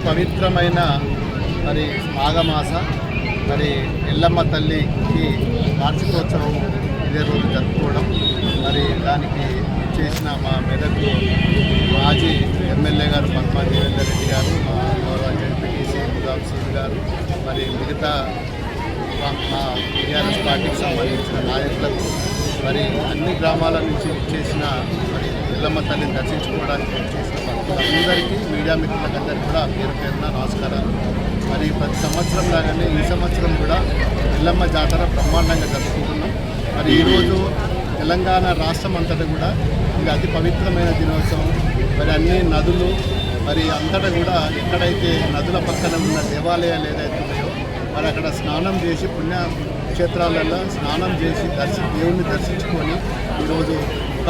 పవిత్రమైన మరి మాఘమాస మరి ఎల్లమ్మ తల్లికి వార్షికోత్సవం ఇదే రోజు జరుపుకోవడం, మరి దానికి చేసిన మా మెదక్ మాజీ ఎమ్మెల్యే గారు పద్మా దేవేందర్ రెడ్డి గారు, మా గౌరవ జడ్పీటీసీ ముదాం సింగ్ గారు, మరి మిగతా మా టీఆర్ఎస్ పార్టీకి సంబంధించిన నాయకులకు, మరి అన్ని గ్రామాల నుంచి చేసిన మరి ఎల్లమ్మ తల్లిని దర్శించుకోవడానికి చేసిన భక్తులందరికీ, మీడియా మిత్రులందరికీ కూడా పేరు పేరున నమస్కారాలు. మరి ప్రతి సంవత్సరం లాగానే ఈ సంవత్సరం కూడా ఎల్లమ్మ జాతర బ్రహ్మాండంగా జరుపుకుంటున్నాం. మరి ఈరోజు తెలంగాణ రాష్ట్రం అంతటా కూడా ఇది అతి పవిత్రమైన దినోత్సవం. మరి అన్ని నదులు మరి అంతటా కూడా ఎక్కడైతే నదుల పక్కన ఉన్న దేవాలయాలు ఏదైతే ఉన్నాయో మరి అక్కడ స్నానం చేసి పుణ్యక్షేత్రాలలో స్నానం చేసి దేవుణ్ణి దర్శించుకొని ఈరోజు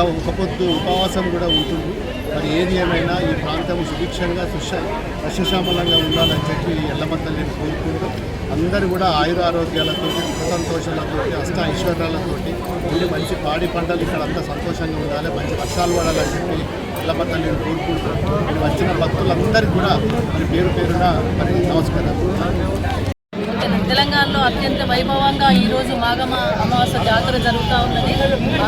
ఒక పొద్దు ఉపవాసం కూడా ఉంటుంది. మరి ఏది ఏమైనా ఈ ప్రాంతం సుభిక్షంగా సస్యశ్యామలంగా ఉండాలని చెప్పి ఎల్లమ్మ తల్లిని కోరుకుంటూ అందరూ కూడా ఆయురారోగ్యాలతో, సంతోషాలతో, అష్ట ఐశ్వర్యాలతోటి ఉండి మంచి పాడి పంటలు ఇక్కడ అంతా సంతోషంగా ఉండాలి, మంచి వర్షాలు పడాలని చెప్పి ఎల్లమ్మ తల్లిని కోరుకుంటూ మరి వచ్చిన భక్తులందరికీ కూడా మరి పేరు పేరున మరి నమస్కారాలు. తెలంగాణలో అత్యంత వైభవంగా ఈరోజు మాఘమ అమావాస్య జాతర జరుగుతూ ఉన్నది.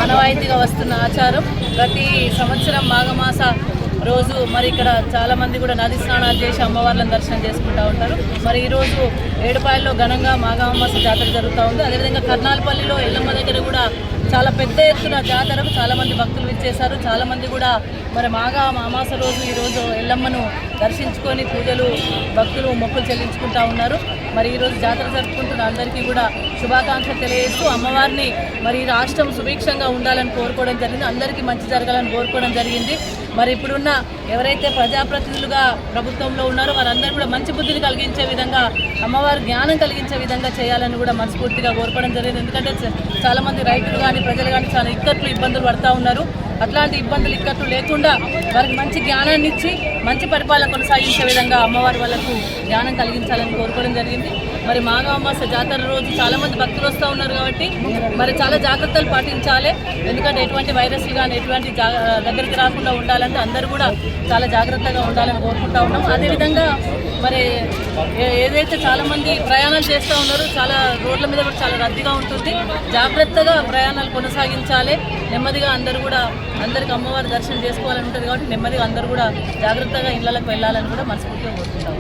ఆనవాయితీగా వస్తున్న ఆచారం. ప్రతి సంవత్సరం మాఘమాస రోజు మరి ఇక్కడ చాలామంది కూడా నది స్నానాలు చేసి అమ్మవార్లను దర్శనం చేసుకుంటూ ఉంటారు. మరి ఈరోజు ఏడుపాయల్లో ఘనంగా మాఘ అమావాస్య జాతర జరుగుతూ ఉంది. అదేవిధంగా కర్నాల్పల్లిలో ఎల్లమ్మ దగ్గర కూడా చాలా పెద్ద ఎత్తున జాతరకు చాలామంది భక్తులు విచ్చేశారు. చాలామంది కూడా మరి మాఘ అమావాస్య రోజు ఈరోజు ఎల్లమ్మను దర్శించుకొని పూజలు భక్తులు మొక్కులు చెల్లించుకుంటూ ఉన్నారు. మరి ఈరోజు జాతర జరుపుకుంటున్న అందరికీ కూడా శుభాకాంక్షలు తెలియజేస్తూ అమ్మవారిని మరి రాష్ట్రం సుభిక్షంగా ఉండాలని కోరుకోవడం జరిగింది. అందరికీ మంచి జరగాలని కోరుకోవడం జరిగింది. మరి ఇప్పుడున్న ఎవరైతే ప్రజాప్రతినిధులుగా ప్రభుత్వంలో ఉన్నారో వారందరూ కూడా మంచి బుద్ధిని కలిగించే విధంగా, అమ్మవారి జ్ఞానం కలిగించే విధంగా చేయాలని కూడా మనస్ఫూర్తిగా కోరుకోవడం జరిగింది. ఎందుకంటే చాలామంది రైతులు కానీ ప్రజలు కానీ చాలా ఇబ్బందులు పడుతూ ఉన్నారు. అట్లాంటి ఇబ్బందులు ఇక్కట్లు లేకుండా వారికి మంచి జ్ఞానాన్ని ఇచ్చి మంచి పరిపాలన కొనసాగించే విధంగా అమ్మవారి వాళ్ళకు జ్ఞానం కలిగించాలని కోరుకోవడం జరిగింది. మరి మాఘ అమావాస్య జాతర రోజు చాలామంది భక్తులు వస్తూ ఉన్నారు కాబట్టి మరి చాలా జాగ్రత్తలు పాటించాలి. ఎందుకంటే ఎటువంటి వైరస్లు కానీ ఎటువంటి దగ్గరికి రాకుండా ఉండాలంటే అందరూ కూడా చాలా జాగ్రత్తగా ఉండాలని కోరుకుంటూ ఉన్నాం. అదేవిధంగా మరి ఏదైతే చాలామంది ప్రయాణాలు చేస్తూ ఉన్నారో చాలా రోడ్ల మీద కూడా చాలా రద్దీగా ఉంటుంది. జాగ్రత్తగా ప్రయాణాలు కొనసాగించాలి. నెమ్మదిగా అందరికీ అమ్మవారి దర్శనం చేసుకోవాలని ఉంటుంది కాబట్టి నెమ్మదిగా అందరూ కూడా జాగ్రత్తగా ఇళ్లకు వెళ్ళాలని కూడా మనస్ఫూర్తిగా కోరుకుంటాం.